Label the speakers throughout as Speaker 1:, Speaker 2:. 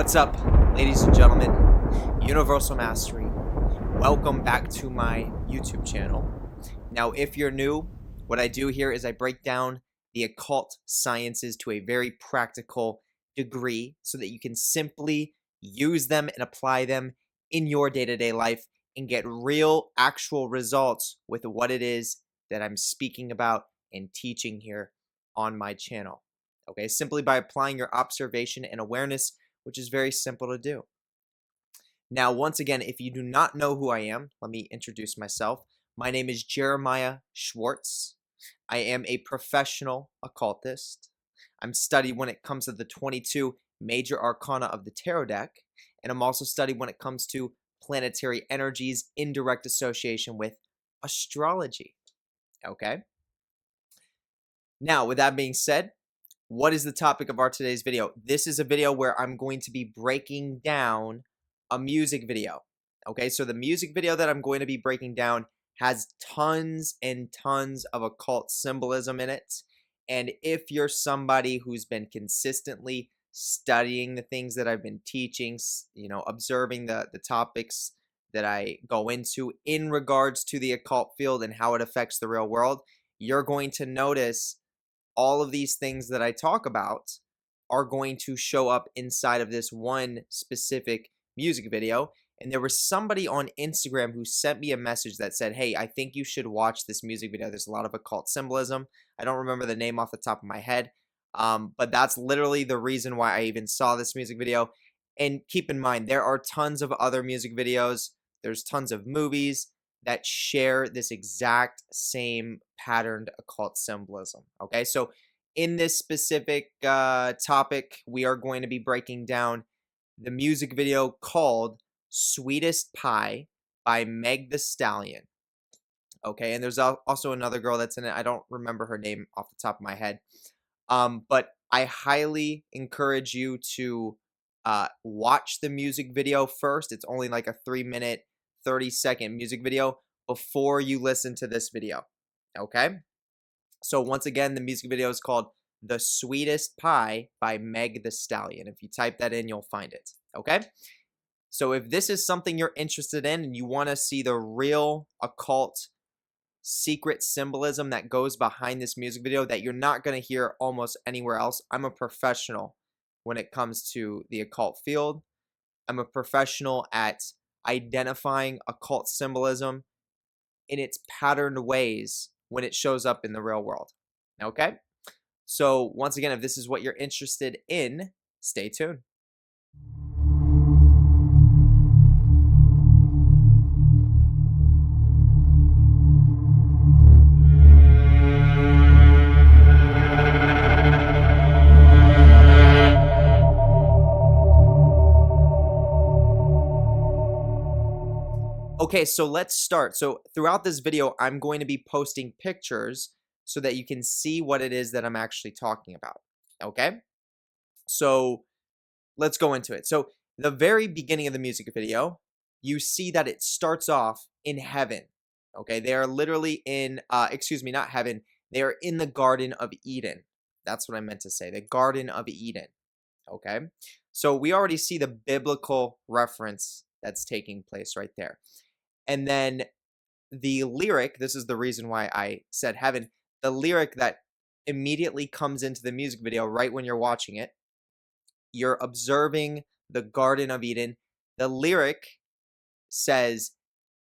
Speaker 1: What's up, ladies and gentlemen? Universal Mastery. Welcome back to my YouTube channel. Now, if you're new, what I do here is I break down the occult sciences to a very practical degree so that you can simply use them and apply them in your day-to-day life and get real, actual results with what it is that I'm speaking about and teaching here on my channel. Okay, simply by applying your observation and awareness, which is very simple to do. Now, once again, if you do not know who I am, let me introduce myself. My name is Jeremiah Schwartz. I am a professional occultist. I'm studied when it comes to the 22 major arcana of the tarot deck, and I'm also studied when it comes to planetary energies in direct association with astrology. Okay? Now, with that being said, what is the topic of our today's video? This is a video where I'm going to be breaking down a music video. Okay, so the music video that I'm going to be breaking down has tons and tons of occult symbolism in it. And if you're somebody who's been consistently studying the things that I've been teaching, observing the topics that I go into in regards to the occult field and how it affects the real world, you're going to notice all of these things that I talk about are going to show up inside of this one specific music video. And there was somebody on Instagram who sent me a message that said, hey, I think you should watch this music video. There's a lot of occult symbolism. I don't remember the name off the top of my head, but that's literally the reason why I even saw this music video. And keep in mind, there are tons of other music videos. There's tons of movies that share this exact same patterned occult symbolism. Okay, so in this specific topic, we are going to be breaking down the music video called Sweetest Pie by Meg Thee Stallion. Okay, and there's also another girl that's in it. I don't remember her name off the top of my head. But I highly encourage you to watch the music video first. It's only like a 3-minute, 30-second music video before you listen to this video. Okay? So once again, the music video is called The Sweetest Pie by Meg Thee Stallion. If you type that in, you'll find it. Okay? So if this is something you're interested in and you want to see the real occult secret symbolism that goes behind this music video that you're not going to hear almost anywhere else, I'm a professional when it comes to the occult field. I'm a professional at identifying occult symbolism in its patterned ways when it shows up in the real world. Okay? So once again, if this is what you're interested in, stay tuned. Okay, so let's start. So throughout this video, I'm going to be posting pictures so that you can see what it is that I'm actually talking about. Okay? So let's go into it. So the very beginning of the music video, you see that it starts off in heaven. Okay? They are literally in, not heaven. They are in the Garden of Eden. That's what I meant to say. The Garden of Eden. Okay? So we already see the biblical reference that's taking place right there. And then the lyric, this is the reason why I said heaven, the lyric that immediately comes into the music video right when you're watching it, you're observing the Garden of Eden. The lyric says,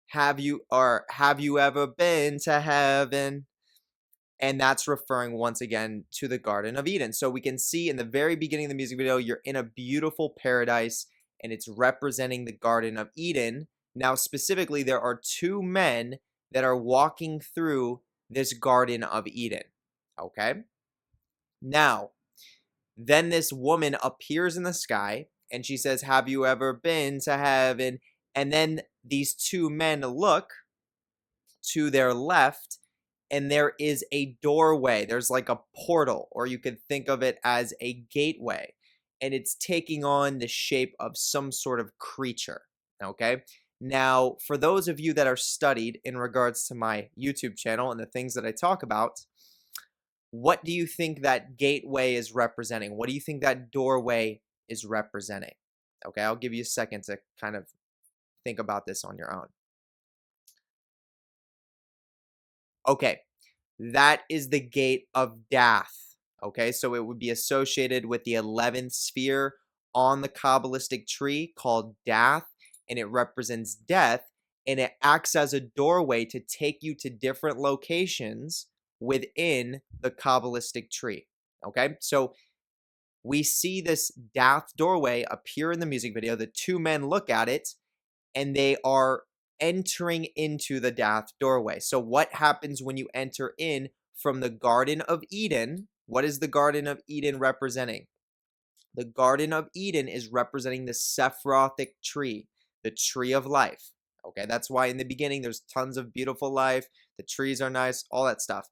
Speaker 1: have you ever been to heaven? And that's referring once again to the Garden of Eden. So we can see in the very beginning of the music video, you're in a beautiful paradise and it's representing the Garden of Eden. Now, specifically, there are two men that are walking through this Garden of Eden, okay? Now, then this woman appears in the sky, and she says, have you ever been to heaven? And then these two men look to their left, and there is a doorway. There's like a portal, or you could think of it as a gateway, and it's taking on the shape of some sort of creature, okay? Now, for those of you that are studied in regards to my YouTube channel and the things that I talk about, what do you think that gateway is representing? What do you think that doorway is representing? Okay, I'll give you a second to kind of think about this on your own. Okay, that is the gate of Dath. Okay, so it would be associated with the 11th sphere on the Kabbalistic tree called Dath, and it represents death, and it acts as a doorway to take you to different locations within the Kabbalistic tree. Okay, so we see this Dath doorway appear in the music video. The two men look at it, and they are entering into the Dath doorway. So what happens when you enter in from the Garden of Eden? What is the Garden of Eden representing? The Garden of Eden is representing the Sephirotic tree, the tree of life. Okay, that's why in the beginning there's tons of beautiful life, the trees are nice, all that stuff.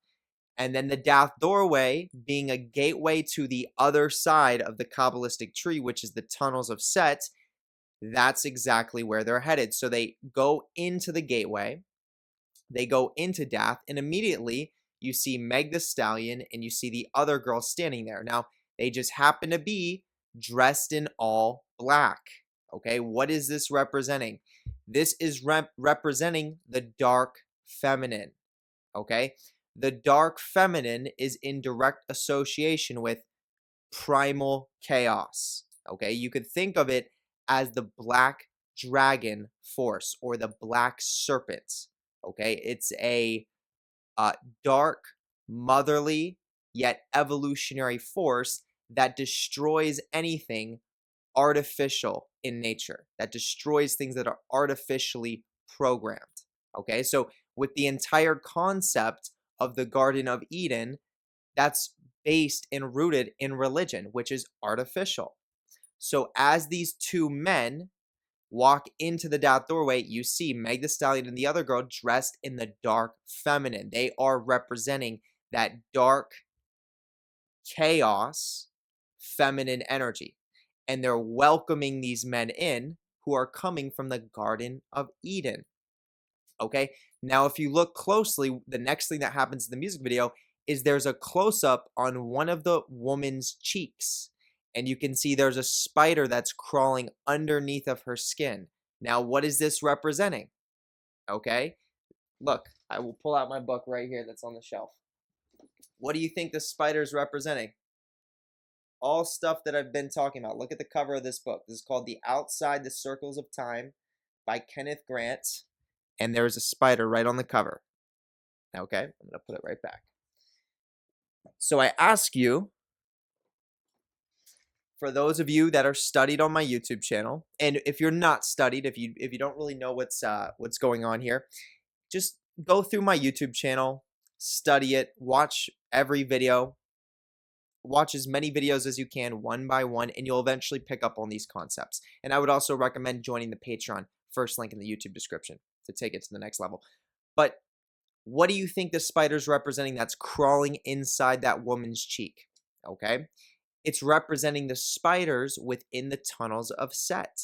Speaker 1: And then the Dath doorway being a gateway to the other side of the Kabbalistic tree, which is the tunnels of Set. That's exactly where they're headed. So they go into the gateway, they go into Dath, and immediately you see Meg the Stallion and you see the other girl standing there. Now, they just happen to be dressed in all black. Okay, what is this representing? This is representing the dark feminine. Okay, the dark feminine is in direct association with primal chaos. Okay, you could think of it as the black dragon force or the black serpent. Okay, it's a dark, motherly, yet evolutionary force that destroys anything artificial in nature, that destroys things that are artificially programmed. Okay, so with the entire concept of the Garden of Eden, that's based and rooted in religion, which is artificial. So as these two men walk into the Dath doorway, you see Meg the Stallion and the other girl dressed in the dark feminine. They are representing that dark chaos feminine energy. And they're welcoming these men in who are coming from the Garden of Eden. Okay, now if you look closely, the next thing that happens in the music video is there's a close-up on one of the woman's cheeks, and you can see there's a spider that's crawling underneath of her skin. Now, what is this representing? Okay, look, I will pull out my book right here that's on the shelf. What do you think the spider is representing? All stuff that I've been talking about. Look at the cover of this book. This is called The Outside the Circles of Time by Kenneth Grant. And there's a spider right on the cover. Okay, I'm going to put it right back. So I ask you, for those of you that are studied on my YouTube channel, and if you're not studied, if you don't really know what's going on here, just go through my YouTube channel, study it, watch every video, watch as many videos as you can one by one, and you'll eventually pick up on these concepts. And I would also recommend joining the Patreon, first link in the YouTube description, to take it to the next level. But what do you think the spider's representing that's crawling inside that woman's cheek? Okay, it's representing the spiders within the tunnels of Set.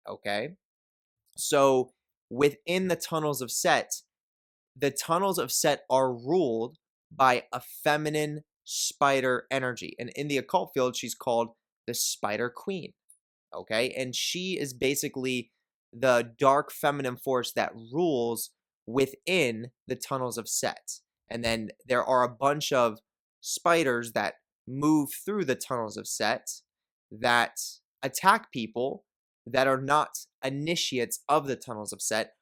Speaker 1: Okay, so within the tunnels of Set, the tunnels of Set are ruled by a feminine spider energy, and in the occult field she's called the Spider Queen. Okay, and she is basically the dark feminine force that rules within the tunnels of Set. And then there are a bunch of spiders that move through the tunnels of Set that attack people that are not initiates of the tunnels of Set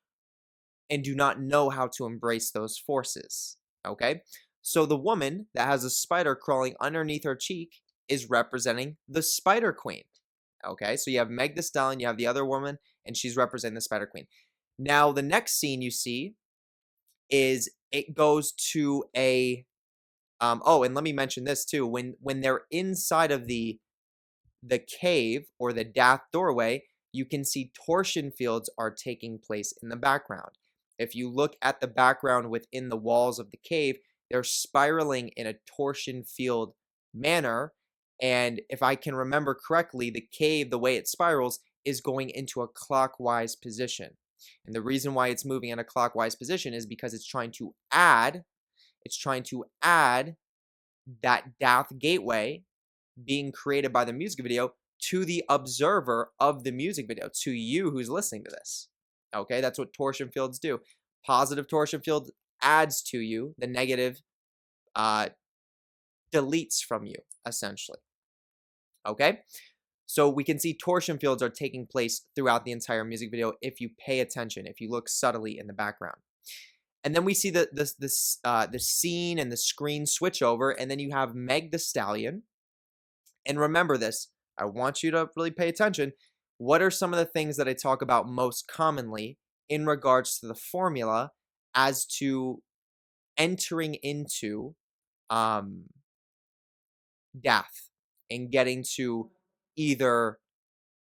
Speaker 1: and do not know how to embrace those forces. Okay, so the woman that has a spider crawling underneath her cheek is representing the Spider Queen. Okay, so you have Meg the Stallion, you have the other woman, and she's representing the Spider Queen. Now, the next scene you see is it goes to a oh, and let me mention this too. When they're inside of the cave or the Dath doorway, you can see torsion fields are taking place in the background. If you look at the background within the walls of the cave, they're spiraling in a torsion field manner. And if I can remember correctly, the cave, the way it spirals, is going into a clockwise position. And the reason why it's moving in a clockwise position is because it's trying to add that Dath gateway being created by the music video to the observer of the music video, to you who's listening to this. Okay, that's what torsion fields do. Positive torsion field adds to you, the negative deletes from you, essentially. Okay, so we can see torsion fields are taking place throughout the entire music video if you pay attention, if you look subtly in the background. And then we see the scene and the screen switch over, and then you have Meg the Stallion. And remember this, I want you to really pay attention. What are some of the things that I talk about most commonly in regards to the formula as to entering into death and getting to either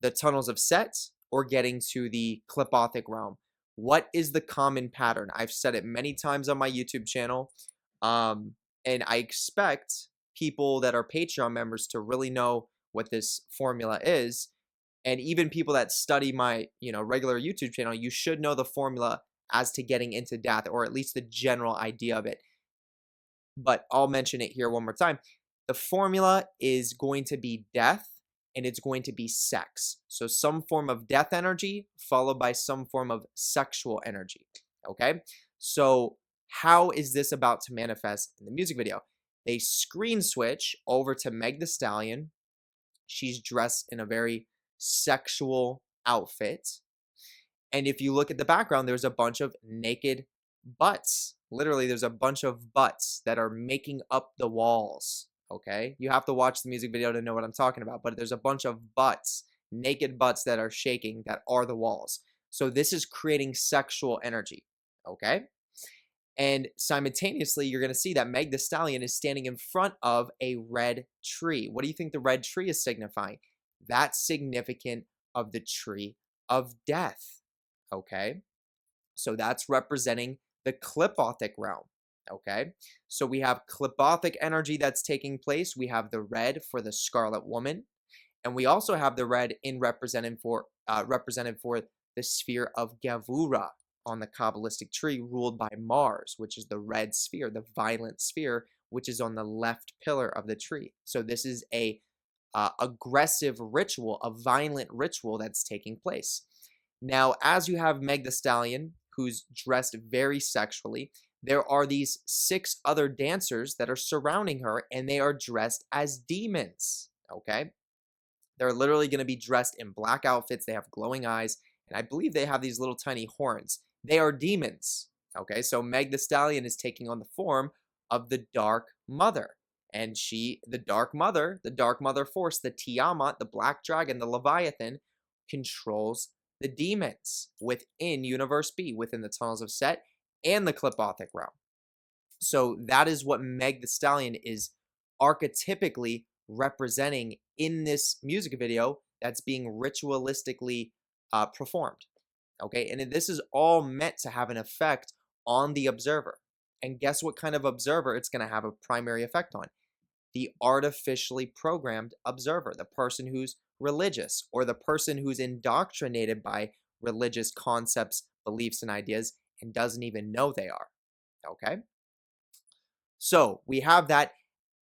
Speaker 1: the tunnels of Set or getting to the Clipothic realm? What is the common pattern? I've said it many times on my YouTube channel, and I expect people that are Patreon members to really know what this formula is. And even people that study my, regular YouTube channel, you should know the formula as to getting into death, or at least the general idea of it. But I'll mention it here one more time. The formula is going to be death, and it's going to be sex. So some form of death energy followed by some form of sexual energy. Okay? So how is this about to manifest in the music video? They screen switch over to Meg the Stallion. She's dressed in a very sexual outfit. And if you look at the background, there's a bunch of naked butts. Literally, there's a bunch of butts that are making up the walls. Okay? You have to watch the music video to know what I'm talking about. But there's a bunch of butts, naked butts that are shaking, that are the walls. So this is creating sexual energy. Okay? And simultaneously, you're going to see that Meg the Stallion is standing in front of a red tree. What do you think the red tree is signifying? That's significant of the tree of death. Okay? So that's representing the Clipothic realm. Okay? So we have Clipothic energy that's taking place. We have the red for the Scarlet Woman. And we also have the red represented for the sphere of Gavura on the Kabbalistic tree, ruled by Mars, which is the red sphere, the violent sphere, which is on the left pillar of the tree. So this is a aggressive ritual, a violent ritual that's taking place. Now, as you have Meg the Stallion, who's dressed very sexually, there are these 6 other dancers that are surrounding her, and they are dressed as demons. Okay? They're literally going to be dressed in black outfits. They have glowing eyes, and I believe they have these little tiny horns. They are demons. Okay, so Meg the Stallion is taking on the form of the Dark Mother. And the Dark Mother force, the Tiamat, the Black Dragon, the Leviathan, controls the demons within Universe B, within the Tunnels of Set and the Clipothic realm. So that is what Meg the Stallion is archetypically representing in this music video that's being ritualistically performed. Okay, and this is all meant to have an effect on the observer. And guess what kind of observer it's going to have a primary effect on? The artificially programmed observer, the person who's religious, or the person who's indoctrinated by religious concepts, beliefs, and ideas and doesn't even know they are. Okay? So we have that.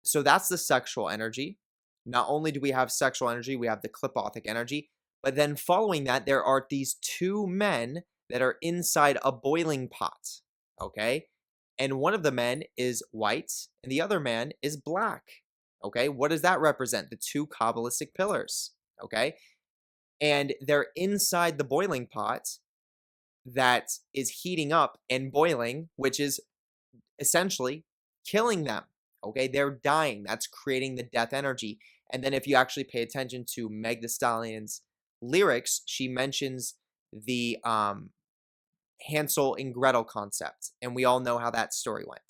Speaker 1: So that's the sexual energy. Not only do we have sexual energy, we have the Clipothic energy. But then following that, there are these 2 men that are inside a boiling pot. Okay? And one of the men is white, and the other man is black. Okay? What does that represent? The 2 Kabbalistic pillars. Okay? And they're inside the boiling pot that is heating up and boiling, which is essentially killing them. Okay? They're dying. That's creating the death energy. And then if you actually pay attention to Meg the Stallion's lyrics, she mentions the Hansel and Gretel concept, and we all know how that story went.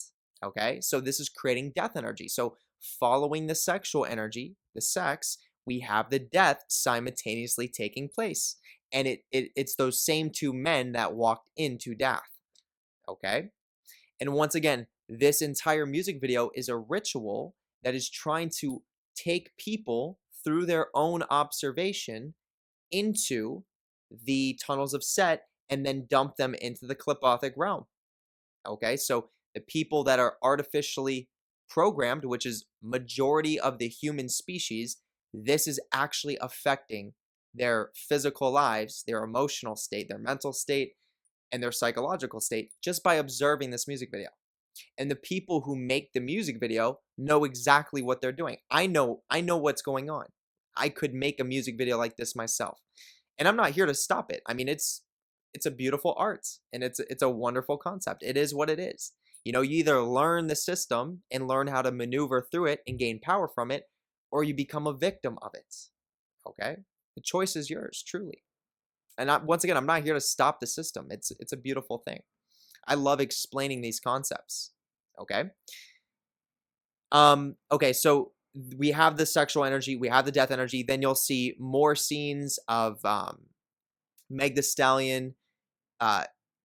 Speaker 1: Okay, so this is creating death energy. So following the sexual energy, the sex, we have the death simultaneously taking place, and it's those same 2 men that walked into death. Okay, and once again, this entire music video is a ritual that is trying to take people through their own observation into the tunnels of Set and then dump them into the Clipothic realm. Okay, so the people that are artificially programmed, which is majority of the human species, this is actually affecting their physical lives, their emotional state, their mental state, and their psychological state just by observing this music video. And the people who make the music video know exactly what they're doing. I know what's going on. I could make a music video like this myself. And I'm not here to stop it. I mean, it's a beautiful art, and it's a wonderful concept. It is what it is. You know, you either learn the system and learn how to maneuver through it and gain power from it, or you become a victim of it. Okay? The choice is yours, truly. And once again, I'm not here to stop the system. It's a beautiful thing. I love explaining these concepts. Okay? Okay, so we have the sexual energy, we have the death energy, then you'll see more scenes of Meg Thee Stallion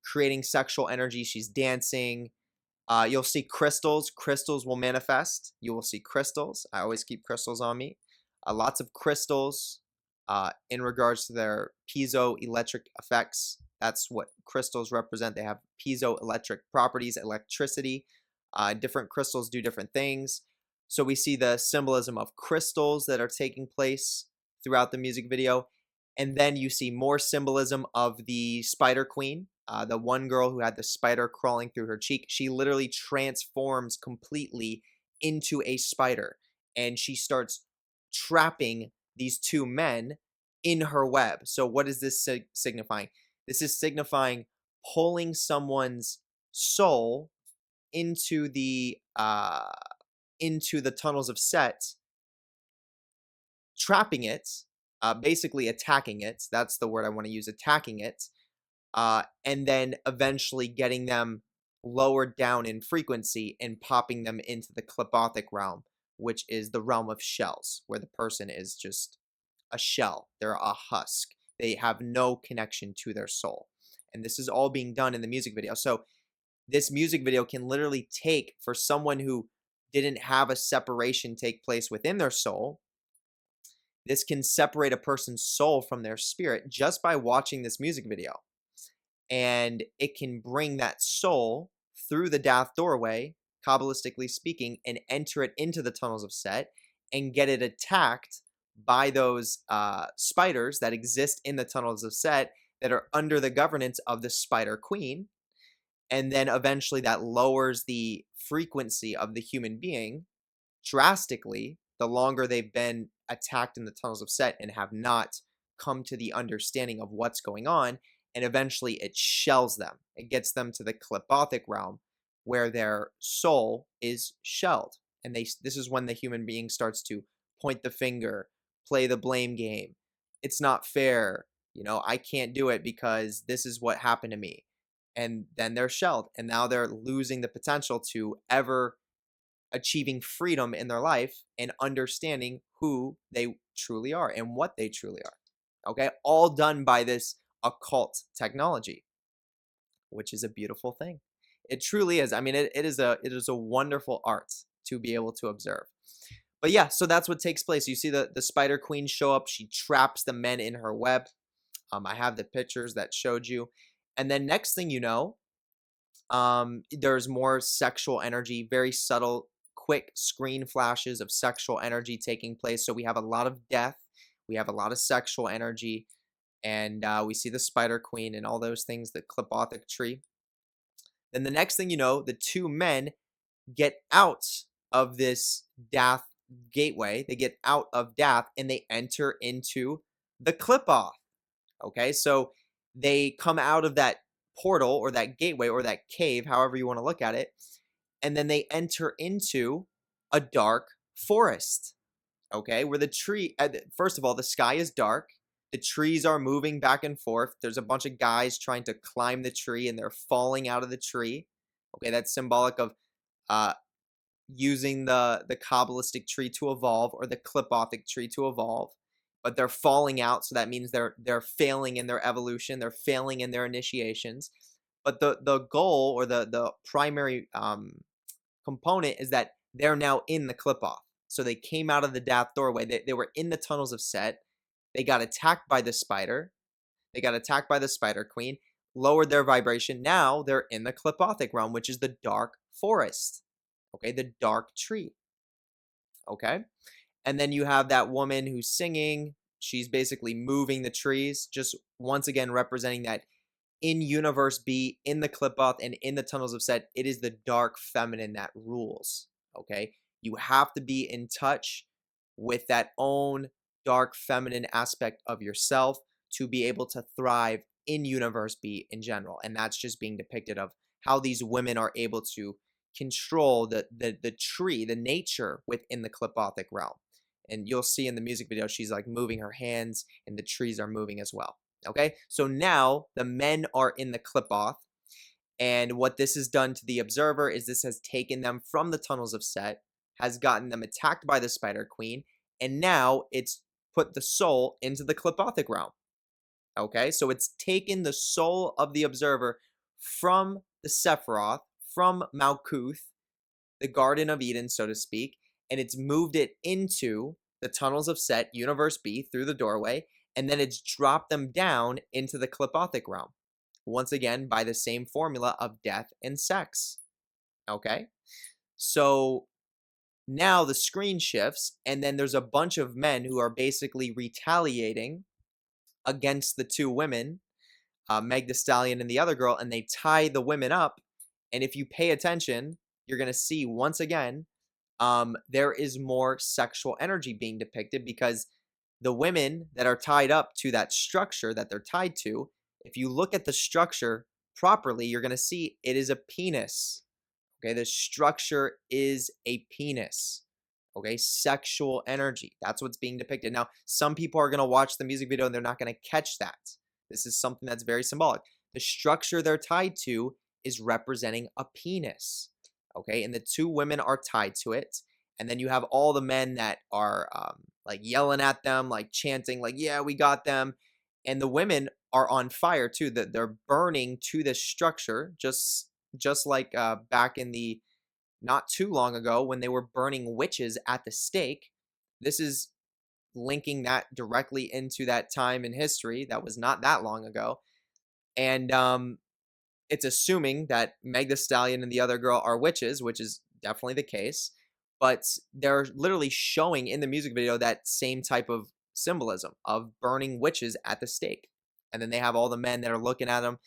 Speaker 1: creating sexual energy. She's dancing. You'll see crystals. Crystals will manifest. You will see crystals. I always keep crystals on me. Lots of crystals in regards to their piezoelectric effects. That's what crystals represent. They have piezoelectric properties, electricity. Different crystals do different things. So we see the symbolism of crystals that are taking place throughout the music video. And then you see more symbolism of the Spider Queen, the one girl who had the spider crawling through her cheek. She literally transforms completely into a spider, and she starts trapping these two men in her web. So what is this signifying? This is signifying pulling someone's soul into the tunnels of Set, trapping it, basically attacking it. That's the word I want to use, attacking it, and then eventually getting them lowered down in frequency and popping them into the Klipothic realm, which is the realm of shells, where the person is just a shell. They're a husk. They have no connection to their soul. And this is all being done in the music video. So this music video can literally take, for someone who didn't have a separation take place within their soul, this can separate a person's soul from their spirit just by watching this music video. And it can bring that soul through the Death doorway, Kabbalistically speaking, and enter it into the tunnels of Set and get it attacked by those spiders that exist in the tunnels of Set that are under the governance of the Spider Queen. And then eventually that lowers the frequency of the human being drastically the longer they've been attacked in the tunnels of Set and have not come to the understanding of what's going on. And eventually it shells them. It gets them to the Klipothic realm where their soul is shelled. And this is when the human being starts to point the finger, play the blame game. It's not fair. You know, I can't do it because this is what happened to me. And then they're shelled. And now they're losing the potential to ever achieving freedom in their life and understanding who they truly are and what they truly are. Okay? All done by this occult technology, which is a beautiful thing. It truly is. I mean, it is a wonderful art to be able to observe. But yeah, so that's what takes place. You see the Spider Queen show up. She traps the men in her web. I have the pictures that showed you. And then next thing you know, there's more sexual energy, very subtle, quick screen flashes of sexual energy taking place. So we have a lot of death. We have a lot of sexual energy. And we see the Spider Queen and all those things, the Klipothic tree. Then the next thing you know, the two men get out of this Dath gateway. They get out of Dath and they enter into the Klipoth. Okay, so they come out of that portal or that gateway or that cave, however you want to look at it, and then they enter into a dark forest. Okay, where the tree, first of all, the sky is dark. The trees are moving back and forth. There's a bunch of guys trying to climb the tree and they're falling out of the tree. Okay, that's symbolic of using the Kabbalistic tree to evolve or the Klipothic tree to evolve. But they're falling out, so that means they're failing in their evolution. They're failing in their initiations. But the goal or the primary component is that they're now in the Klipoth. So they came out of the Dath doorway. They were in the tunnels of Set. They got attacked by the spider. They got attacked by the Spider Queen, lowered their vibration. Now they're in the Klipothic realm, which is the dark forest. Okay, the dark tree. Okay, And then you have that woman who's singing. She's basically moving the trees, just once again representing that in Universe B, in the clip off, and in the tunnels of Set, it is the dark feminine that rules. Okay? You have to be in touch with that own dark feminine aspect of yourself to be able to thrive in Universe B in general. And that's just being depicted of how these women are able to control the tree, the nature within the clipothic realm. And you'll see in the music video, she's like moving her hands and the trees are moving as well. Okay, so now the men are in the clip-off, and what this has done to the observer is this has taken them from the tunnels of Set, has gotten them attacked by the Spider Queen, and now it's put the soul into the clipothic realm. Okay, so it's taken the soul of the observer from the Sephiroth, from Malkuth, the Garden of Eden, so to speak, and it's moved it into the tunnels of Set, Universe B, through the doorway, and then it's dropped them down into the clipothic realm. Once again, by the same formula of death and sex. Okay? So now the screen shifts, and then there's a bunch of men who are basically retaliating against the two women, Meg Thee Stallion and the other girl, and they tie the women up. And if you pay attention, you're going to see once again, there is more sexual energy being depicted because the women that are tied up to that structure that they're tied to, if you look at the structure properly, you're going to see it is a penis. Okay, the structure is a penis. Okay, sexual energy. That's what's being depicted. Now, some people are going to watch the music video and they're not going to catch that. This is something that's very symbolic. The structure they're tied to is representing a penis. Okay, and the two women are tied to it. And then you have all the men that are like yelling at them, like chanting, like, yeah, we got them. And the women are on fire too. That they're burning to this structure, just like back in the not too long ago when they were burning witches at the stake. This is linking that directly into that time in history that was not that long ago. And it's assuming that Meg Thee Stallion and the other girl are witches, which is definitely the case. But they're literally showing in the music video that same type of symbolism of burning witches at the stake. And then they have all the men that are looking at them.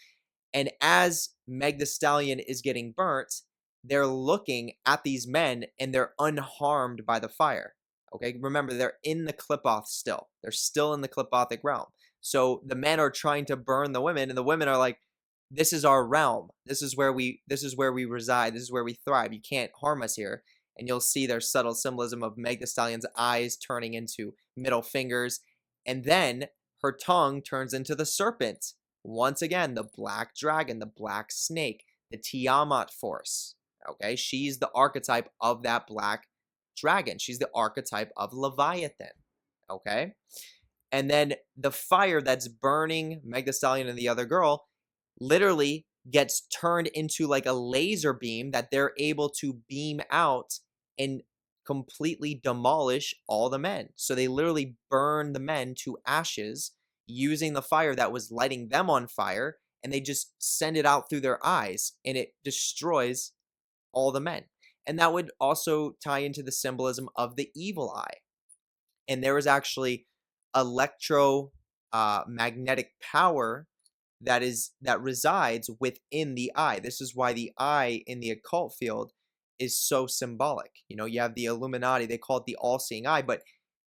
Speaker 1: And as Meg Thee Stallion is getting burnt, they're looking at these men and they're unharmed by the fire. Okay, remember, they're in the clip-off still. They're still in the clipothic realm. So the men are trying to burn the women, and the women are like, this is our realm. This is where we reside. This is where we thrive. You can't harm us here. And you'll see their subtle symbolism of Meg Thee Stallion's eyes turning into middle fingers. And then her tongue turns into the serpent. Once again, the black dragon, the black snake, the Tiamat force. Okay, she's the archetype of that black dragon. She's the archetype of Leviathan. Okay, and then the fire that's burning Meg Thee Stallion and the other girl literally gets turned into like a laser beam that they're able to beam out and completely demolish all the men. So they literally burn the men to ashes using the fire that was lighting them on fire, and they just send it out through their eyes and it destroys all the men. And that would also tie into the symbolism of the evil eye. And there is actually magnetic power that resides within the eye. This is why the eye in the occult field is so symbolic. You know, you have the Illuminati, they call it the all-seeing eye, but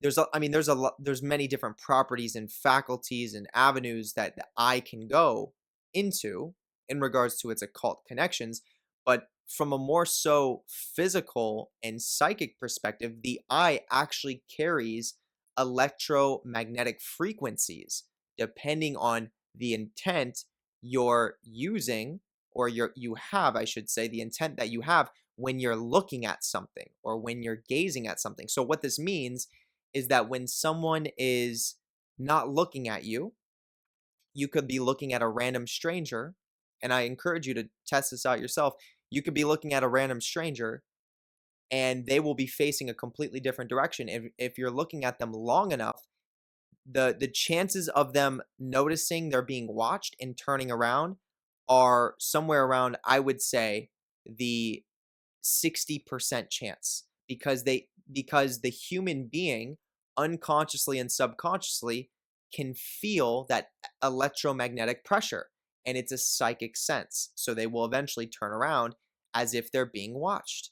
Speaker 1: there's many different properties and faculties and avenues that the eye can go into in regards to its occult connections. But from a more so physical and psychic perspective, the eye actually carries electromagnetic frequencies depending on the intent you're using, or you have, I should say, the intent that you have when you're looking at something or when you're gazing at something. So what this means is that when someone is not looking at you, you could be looking at a random stranger, and I encourage you to test this out yourself. You could be looking at a random stranger and they will be facing a completely different direction. If you're looking at them long enough, the chances of them noticing they're being watched and turning around are somewhere around, I would say, the 60% chance. because the human being unconsciously and subconsciously can feel that electromagnetic pressure, and it's a psychic sense. So they will eventually turn around as if they're being watched.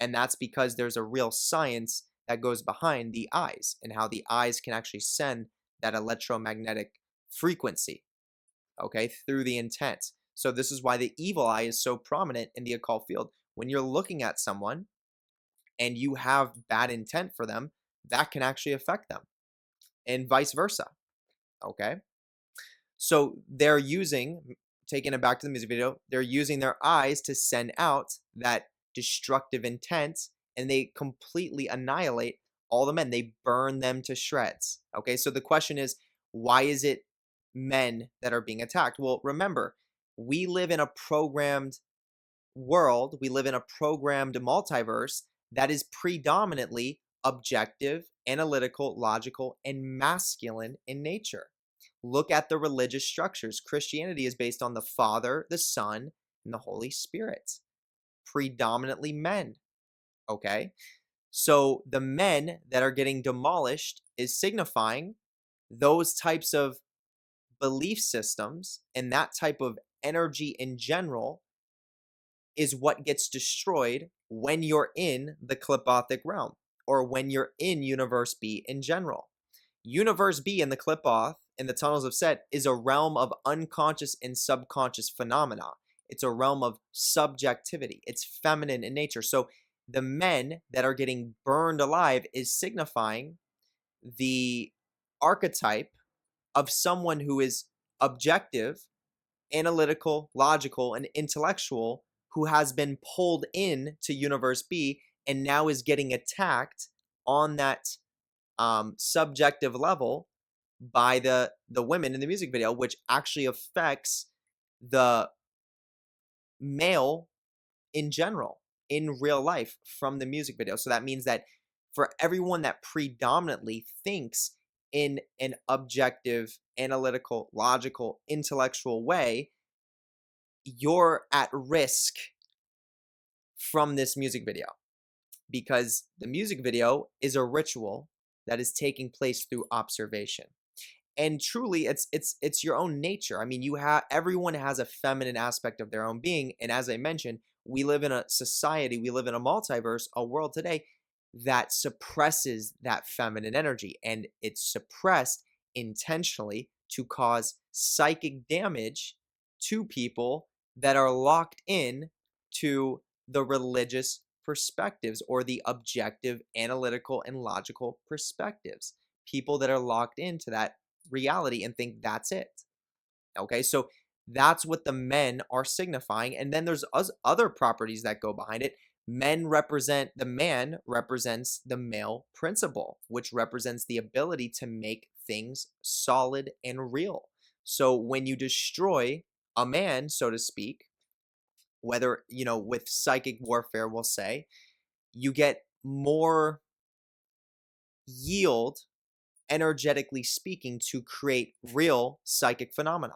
Speaker 1: And that's because there's a real science that goes behind the eyes and how the eyes can actually send that electromagnetic frequency, okay, through the intent. So this is why the evil eye is so prominent in the occult field. When you're looking at someone and you have bad intent for them, that can actually affect them, and vice versa, okay? So they're using, taking it back to the music video, they're using their eyes to send out that destructive intent, and they completely annihilate all the men. They burn them to shreds, okay? So the question is, why is it men that are being attacked? Well, remember, we live in a programmed world, we live in a programmed multiverse that is predominantly objective, analytical, logical, and masculine in nature. Look at the religious structures. Christianity is based on the Father, the Son, and the Holy Spirit. Predominantly men, okay? So the men that are getting demolished is signifying those types of belief systems and that type of energy in general is what gets destroyed when you're in the Clipothic realm, or when you're in Universe B in general. Universe B in the Clipoth, in the Tunnels of Set, is a realm of unconscious and subconscious phenomena. It's a realm of subjectivity. It's feminine in nature. So the men that are getting burned alive is signifying the archetype of someone who is objective, analytical, logical, and intellectual, who has been pulled in to Universe B and now is getting attacked on that subjective level by the women in the music video, which actually affects the male in general in real life from the music video. So that means that for everyone that predominantly thinks in an objective, analytical, logical, intellectual way, you're at risk from this music video, because the music video is a ritual that is taking place through observation. And truly, it's your own nature. I mean, everyone has a feminine aspect of their own being, and as I mentioned, we live in a society, we live in a multiverse, a world today that suppresses that feminine energy, and it's suppressed intentionally to cause psychic damage to people that are locked in to the religious perspectives, or the objective, analytical, and logical perspectives. People that are locked into that reality and think that's it. Okay, so that's what the men are signifying. And then there's other properties that go behind it. The man represents the male principle, which represents the ability to make things solid and real. So when you destroy a man, so to speak, whether, with psychic warfare, we'll say, you get more yield, energetically speaking, to create real psychic phenomena.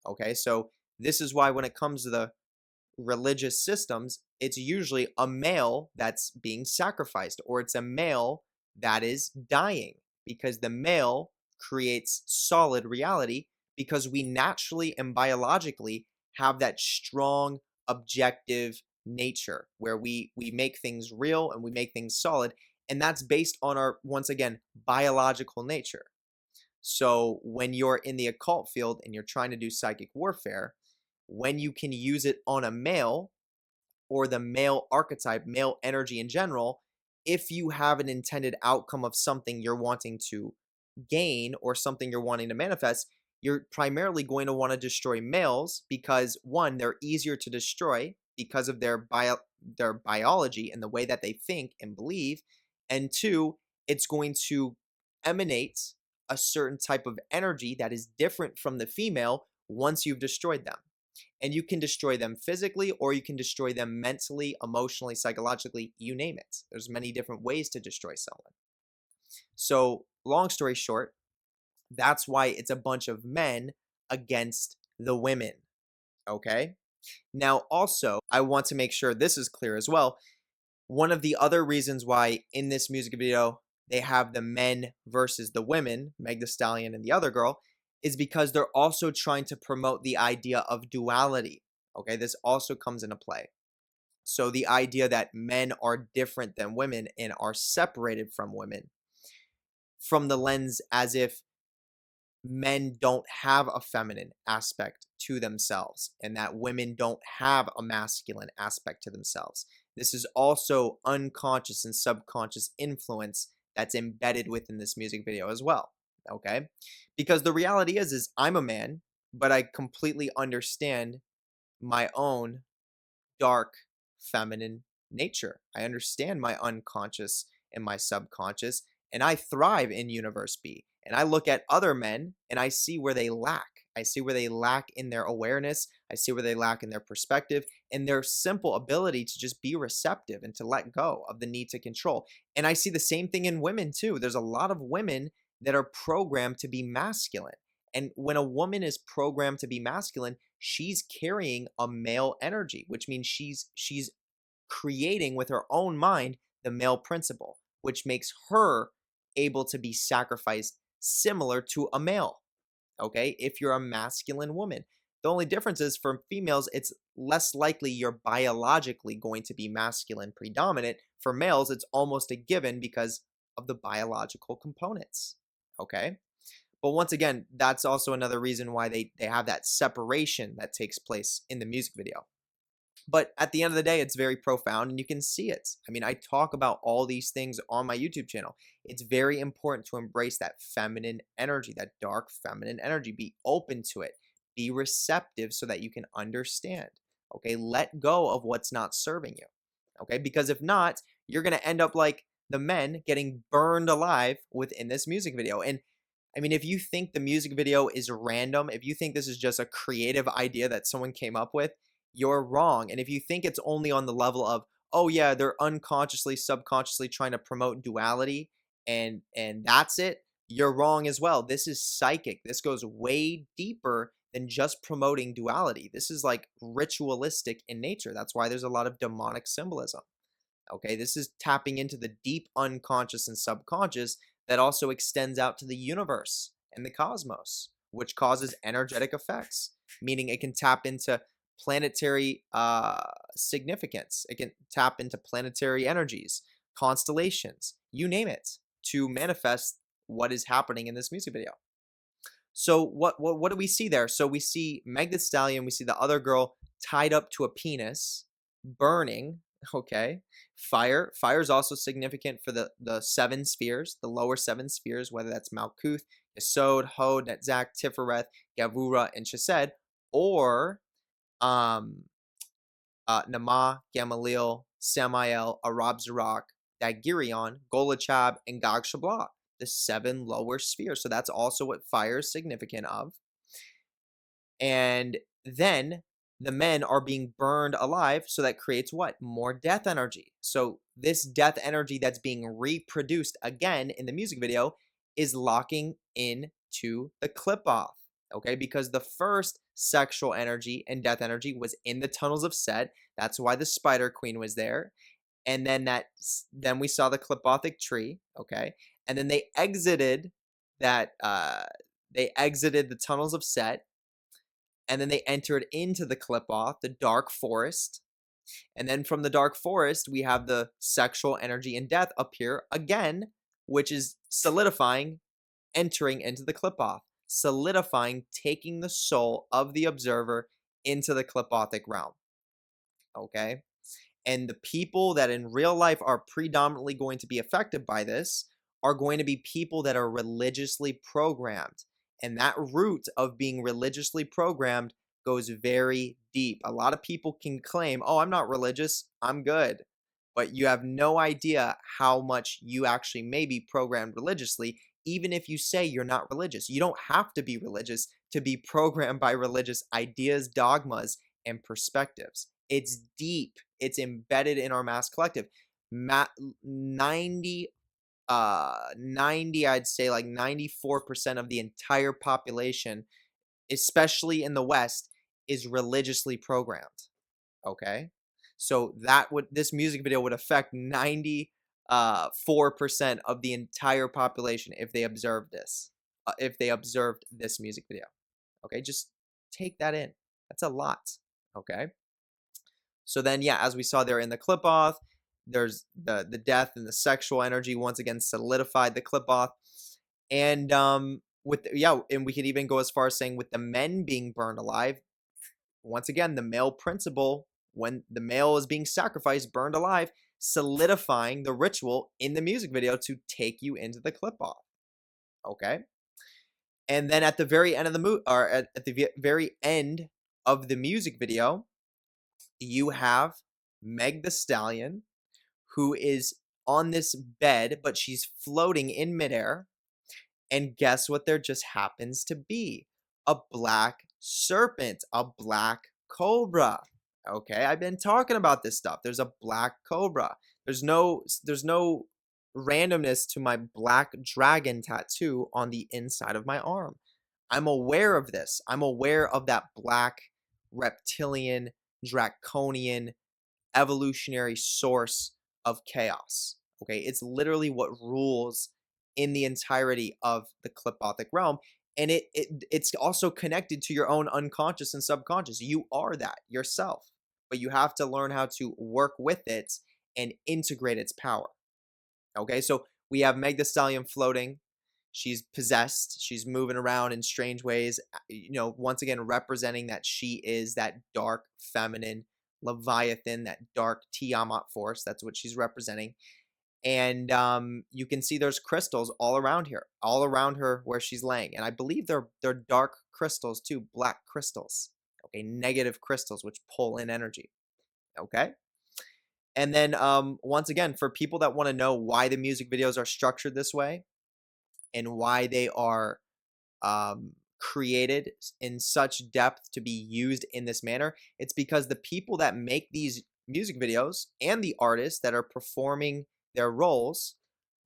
Speaker 1: Okay, so this is why when it comes to the religious systems, it's usually a male that's being sacrificed, or it's a male that is dying, because the male creates solid reality, because we naturally and biologically have that strong objective nature where we make things real and we make things solid, and that's based on our, once again, biological nature. So when you're in the occult field and you're trying to do psychic warfare, when you can use it on a male, or the male archetype, male energy in general, if you have an intended outcome of something you're wanting to gain or something you're wanting to manifest, you're primarily going to want to destroy males, because one, they're easier to destroy because of their biology and the way that they think and believe, and two, it's going to emanate a certain type of energy that is different from the female once you've destroyed them. And you can destroy them physically, or you can destroy them mentally, emotionally, psychologically, you name it. There's many different ways to destroy someone. So long story short, that's why it's a bunch of men against the women. Okay? Now also, I want to make sure this is clear as well. One of the other reasons why in this music video they have the men versus the women, Meg Thee Stallion and the other girl, is because they're also trying to promote the idea of duality. Okay, this also comes into play. So the idea that men are different than women and are separated from women from the lens as if men don't have a feminine aspect to themselves and that women don't have a masculine aspect to themselves. This is also unconscious and subconscious influence that's embedded within this music video as well. Okay? Because the reality is I'm a man, but I completely understand my own dark feminine nature. I understand my unconscious and my subconscious, and I thrive in Universe B. And I look at other men and I see where they lack. I see where they lack in their awareness. I see where they lack in their perspective and their simple ability to just be receptive and to let go of the need to control. And I see the same thing in women too. There's a lot of women that are programmed to be masculine. And when a woman is programmed to be masculine, she's carrying a male energy, which means she's creating with her own mind the male principle, which makes her able to be sacrificed similar to a male. Okay, if you're a masculine woman, the only difference is for females, it's less likely you're biologically going to be masculine predominant. For males, it's almost a given because of the biological components. Okay. But once again, that's also another reason why they have that separation that takes place in the music video. But at the end of the day, it's very profound and you can see it. I mean, I talk about all these things on my YouTube channel. It's very important to embrace that feminine energy, that dark feminine energy. Be open to it. Be receptive so that you can understand. Okay, let go of what's not serving you. Okay, because if not, you're going to end up like the men getting burned alive within this music video. And I mean, if you think the music video is random, if you think this is just a creative idea that someone came up with, you're wrong. And if you think it's only on the level of, oh yeah, they're unconsciously, subconsciously trying to promote duality and that's it, you're wrong as well. This is psychic. This goes way deeper than just promoting duality. This is like ritualistic in nature. That's why there's a lot of demonic symbolism. Okay, this is tapping into the deep unconscious and subconscious that also extends out to the universe and the cosmos, which causes energetic effects, meaning it can tap into planetary significance. It can tap into planetary energies, constellations, you name it, to manifest what is happening in this music video. So what do we see there? So we see Meg Thee Stallion, we see the other girl tied up to a penis, burning. Okay, fire is also significant for the seven spheres, the lower seven spheres, whether that's Malkuth, Yesod, Hod, Netzach, Tifereth, Gavura, and Chesed, or Nama, Gamaliel, Samael, Arab Zarak, Dagirion, Golachab, and Gog Shablah, the seven lower spheres. So that's also what fire is significant of. And then the men are being burned alive, so that creates what? More death energy. So this death energy that's being reproduced again in the music video is locking into the clip off. Okay, because the first sexual energy and death energy was in the tunnels of Set. That's why the Spider Queen was there. And then we saw the Clipothic tree. Okay, and then they exited that. They exited the tunnels of Set, and then they entered into the Clip-Off, the dark forest. And then from the dark forest, we have the sexual energy and death appear again, which is solidifying, entering into the Clip-Off, solidifying, taking the soul of the observer into the Clipothic realm. Okay? And the people that in real life are predominantly going to be affected by this are going to be people that are religiously programmed. And that root of being religiously programmed goes very deep. A lot of people can claim, oh, I'm not religious, I'm good. But you have no idea how much you actually may be programmed religiously, even if you say you're not religious. You don't have to be religious to be programmed by religious ideas, dogmas, and perspectives. It's deep. It's embedded in our mass collective. 90, I'd say like 94% of the entire population, especially in the West, is religiously programmed. Okay? So this music video would affect 94% of the entire population if they observed this. If they observed this music video. Okay, just take that in. That's a lot. Okay. So then, yeah, as we saw there in the clip off, there's the death and the sexual energy once again solidified the clip off, and and we could even go as far as saying with the men being burned alive. Once again, the male principle, when the male is being sacrificed, burned alive, solidifying the ritual in the music video to take you into the clip off. Okay. And then at the very end of the or at the very end of the music video, you have Meg the Stallion, who is on this bed, but she's floating in midair. And guess what there just happens to be? A black serpent, a black cobra. Okay, I've been talking about this stuff. There's a black cobra. There's no randomness to my black dragon tattoo on the inside of my arm. I'm aware of this. I'm aware of that black reptilian, draconian, evolutionary source of chaos. Okay, it's literally what rules in the entirety of the Clipothic realm, and it's also connected to your own unconscious and subconscious. You are that yourself, but you have to learn how to work with it and integrate its power. Okay, so we have Meg the Stallion floating. She's possessed. She's moving around in strange ways, once again representing that she is that dark feminine Leviathan, that dark Tiamat force. That's what she's representing. And you can see there's crystals all around here, all around her where she's laying. And I believe they're dark crystals too, black crystals. Okay, negative crystals which pull in energy. Okay. And then once again, for people that want to know why the music videos are structured this way and why they are created in such depth to be used in this manner, it's because the people that make these music videos and the artists that are performing their roles,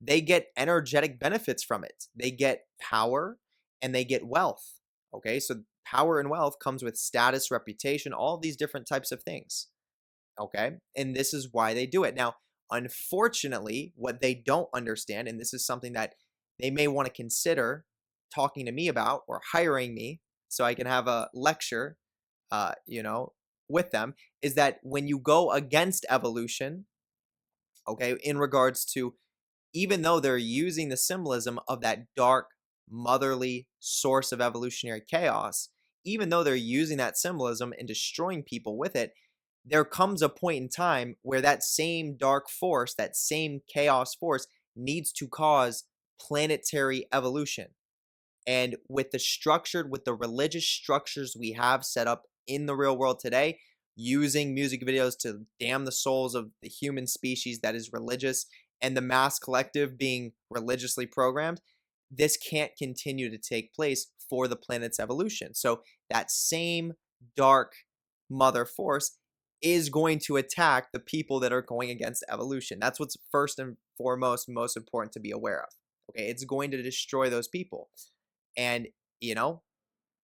Speaker 1: they get energetic benefits from it. They get power and they get wealth. Okay, so power and wealth comes with status, reputation, all these different types of things. Okay, and this is why they do it. Now, unfortunately, what they don't understand, and this is something that they may want to consider talking to me about or hiring me so I can have a lecture, with them, is that when you go against evolution, okay, in regards to, even though they're using the symbolism of that dark motherly source of evolutionary chaos, even though they're using that symbolism and destroying people with it, there comes a point in time where that same dark force, that same chaos force, needs to cause planetary evolution. And with the religious structures we have set up in the real world today, using music videos to damn the souls of the human species that is religious, and the mass collective being religiously programmed, this can't continue to take place for the planet's evolution. So that same dark mother force is going to attack the people that are going against evolution. That's what's first and foremost most important to be aware of. Okay, it's going to destroy those people. And,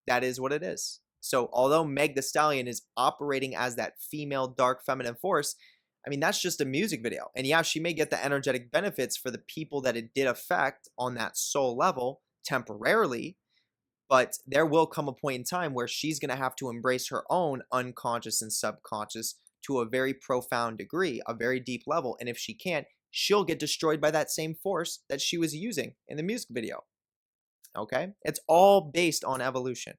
Speaker 1: that is what it is. So although Meg the Stallion is operating as that female dark feminine force, I mean, that's just a music video. And yeah, she may get the energetic benefits for the people that it did affect on that soul level temporarily, but there will come a point in time where she's going to have to embrace her own unconscious and subconscious to a very profound degree, a very deep level. And if she can't, she'll get destroyed by that same force that she was using in the music video. Okay? It's all based on evolution.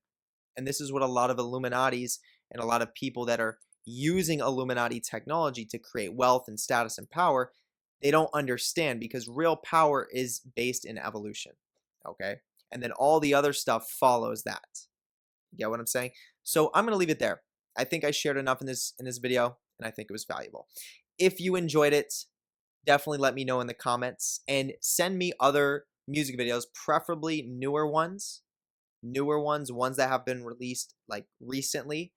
Speaker 1: And this is what a lot of Illuminatis and a lot of people that are using Illuminati technology to create wealth and status and power, they don't understand, because real power is based in evolution. Okay? And then all the other stuff follows that. You get what I'm saying? So I'm going to leave it there. I think I shared enough in this video, and I think it was valuable. If you enjoyed it, definitely let me know in the comments, and send me other music videos, preferably newer ones, ones that have been released like recently.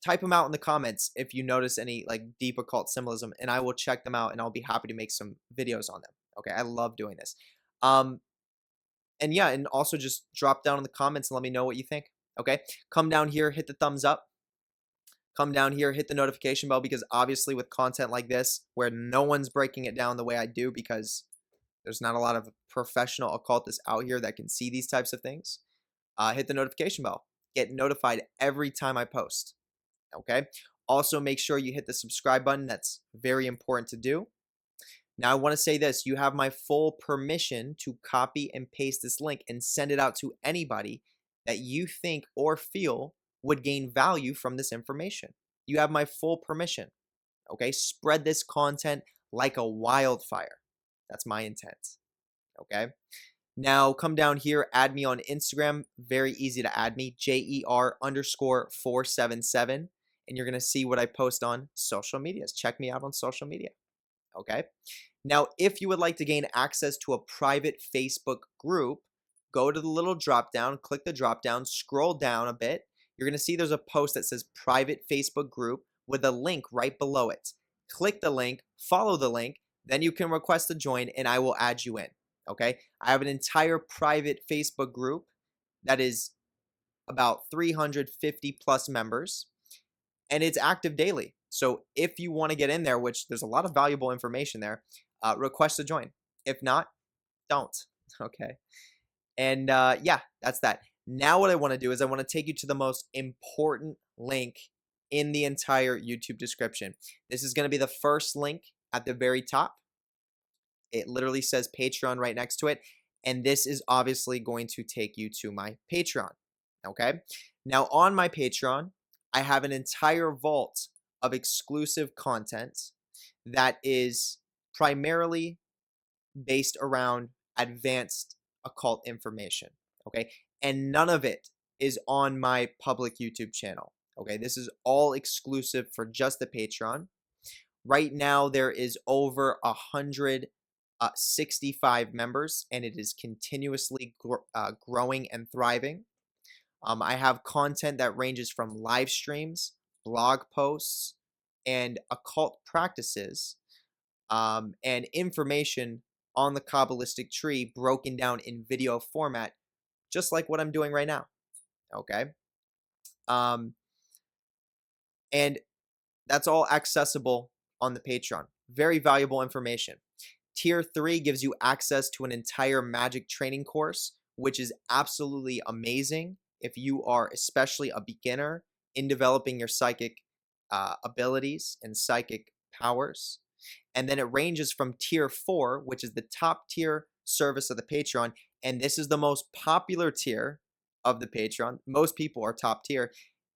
Speaker 1: Type them out in the comments if you notice any like deep occult symbolism, and I will check them out, and I'll be happy to make some videos on them. Okay, I love doing this. And yeah, and also just drop down in the comments and let me know what you think. Okay, come down here, hit the thumbs up, Come down here, hit the notification bell, because obviously with content like this, where no one's breaking it down the way I do, because there's not a lot of professional occultists out here that can see these types of things, hit the notification bell. Get notified every time I post, okay? Also, make sure you hit the subscribe button. That's very important to do. Now, I want to say this. You have my full permission to copy and paste this link and send it out to anybody that you think or feel would gain value from this information. You have my full permission, okay? Spread this content like a wildfire. That's my intent, okay? Now, come down here, add me on Instagram. Very easy to add me, JER_477. And you're going to see what I post on social medias. Check me out on social media, okay? Now, if you would like to gain access to a private Facebook group, go to the little drop down, click the drop down, scroll down a bit. You're going to see there's a post that says private Facebook group with a link right below it. Click the link, follow the link, then you can request to join and I will add you in, okay? I have an entire private Facebook group that is about 350 plus members and it's active daily. So if you want to get in there, which there's a lot of valuable information there, request to join. If not, don't. Okay. And yeah, that's that. Now what I want to do is I want to take you to the most important link in the entire YouTube description. This is going to be the first link at the very top. It literally says Patreon right next to it. And this is obviously going to take you to my Patreon. Okay. Now on my Patreon, I have an entire vault of exclusive content that is primarily based around advanced occult information, okay? And none of it is on my public YouTube channel, okay? This is all exclusive for just the Patreon. Right now, there is over 165 members, and it is continuously growing and thriving. I have content that ranges from live streams, blog posts, and occult practices, and information on the Kabbalistic tree broken down in video format, just like what I'm doing right now, okay? And that's all accessible on the Patreon. Very valuable information. Tier 3 gives you access to an entire magic training course, which is absolutely amazing if you are especially a beginner in developing your psychic abilities and psychic powers. And then it ranges from tier 4, which is the top tier service of the Patreon. And this is the most popular tier of the Patreon. Most people are top tier.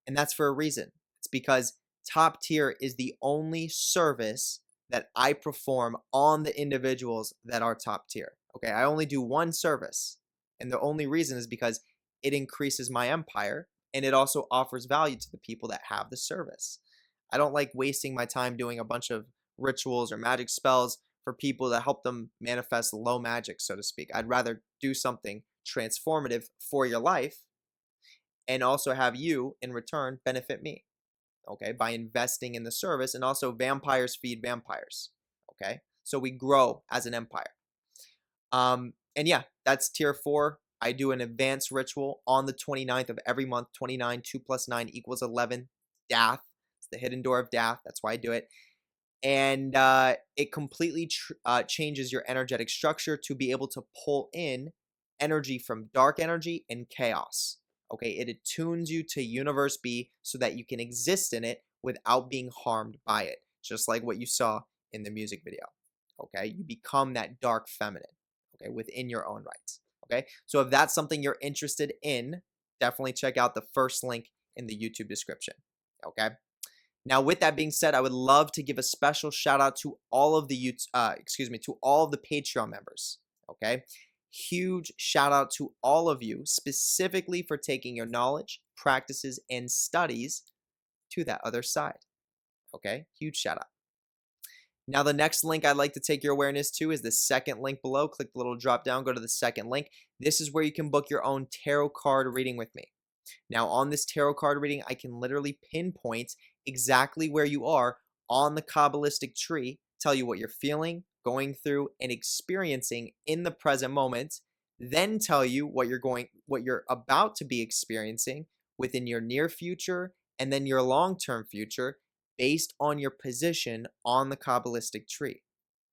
Speaker 1: And that's for a reason. It's because top tier is the only service that I perform on the individuals that are top tier. Okay, I only do one service. And the only reason is because it increases my empire and it also offers value to the people that have the service. I don't like wasting my time doing a bunch of rituals or magic spells for people to help them manifest low magic, so to speak. I'd rather do something transformative for your life and also have you in return benefit me, okay, by investing in the service. And also vampires feed vampires, okay? So we grow as an empire. And yeah, that's tier 4. I do an advanced ritual on the 29th of every month. 29, 2 plus 9 equals 11. Dath. It's the hidden door of Dath. That's why I do it. And it completely changes your energetic structure to be able to pull in energy from dark energy and chaos. Okay, it attunes you to Universe B so that you can exist in it without being harmed by it, just like what you saw in the music video. Okay, you become that dark feminine, okay, within your own rights. Okay, so if that's something you're interested in, definitely check out the first link in the YouTube description. Okay. Now, with that being said, I would love to give a special shout out to all of the to all of the Patreon members. Okay, huge shout out to all of you specifically for taking your knowledge, practices, and studies to that other side. Okay, huge shout out. Now, the next link I'd like to take your awareness to is the second link below. Click the little drop down, go to the second link. This is where you can book your own tarot card reading with me. Now, on this tarot card reading, I can literally pinpoint exactly where you are on the Kabbalistic tree, tell you what you're feeling, going through, and experiencing in the present moment, then tell you what you're about to be experiencing within your near future and then your long-term future based on your position on the Kabbalistic tree.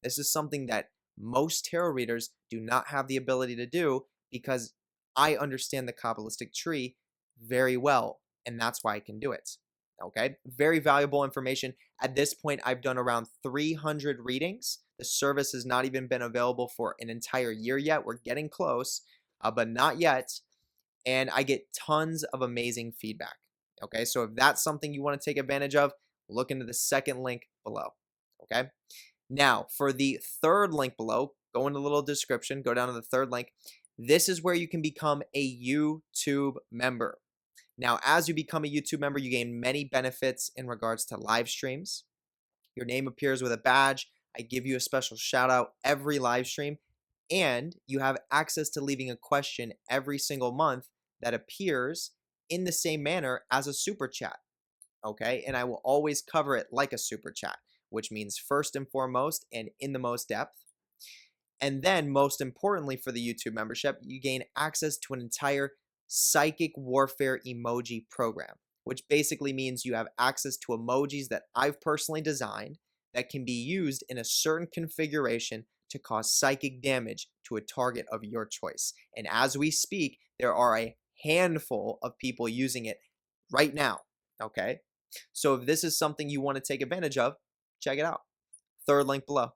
Speaker 1: This is something that most tarot readers do not have the ability to do because I understand the Kabbalistic tree very well, and that's why I can do it. Okay, very valuable information. At this point, I've done around 300 readings. The service has not even been available for an entire year yet. We're getting close, but not yet. And I get tons of amazing feedback. Okay, so if that's something you want to take advantage of, look into the second link below. Okay, now for the third link below, go into the little description, go down to the third link. This is where you can become a YouTube member. Now, as you become a YouTube member, you gain many benefits in regards to live streams. Your name appears with a badge. I give you a special shout out every live stream, and you have access to leaving a question every single month that appears in the same manner as a super chat. Okay, and I will always cover it like a super chat, which means first and foremost and in the most depth. And then, most importantly for the YouTube membership, you gain access to an entire psychic warfare emoji program, which basically means you have access to emojis that I've personally designed that can be used in a certain configuration to cause psychic damage to a target of your choice. And as we speak, there are a handful of people using it right now. Okay, so if this is something you want to take advantage of, check it out. Third link below.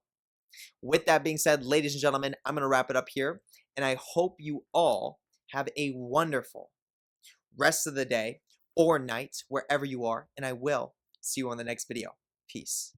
Speaker 1: With that being said, ladies and gentlemen, I'm going to wrap it up here, and I hope you all have a wonderful rest of the day or night, wherever you are, and I will see you on the next video. Peace.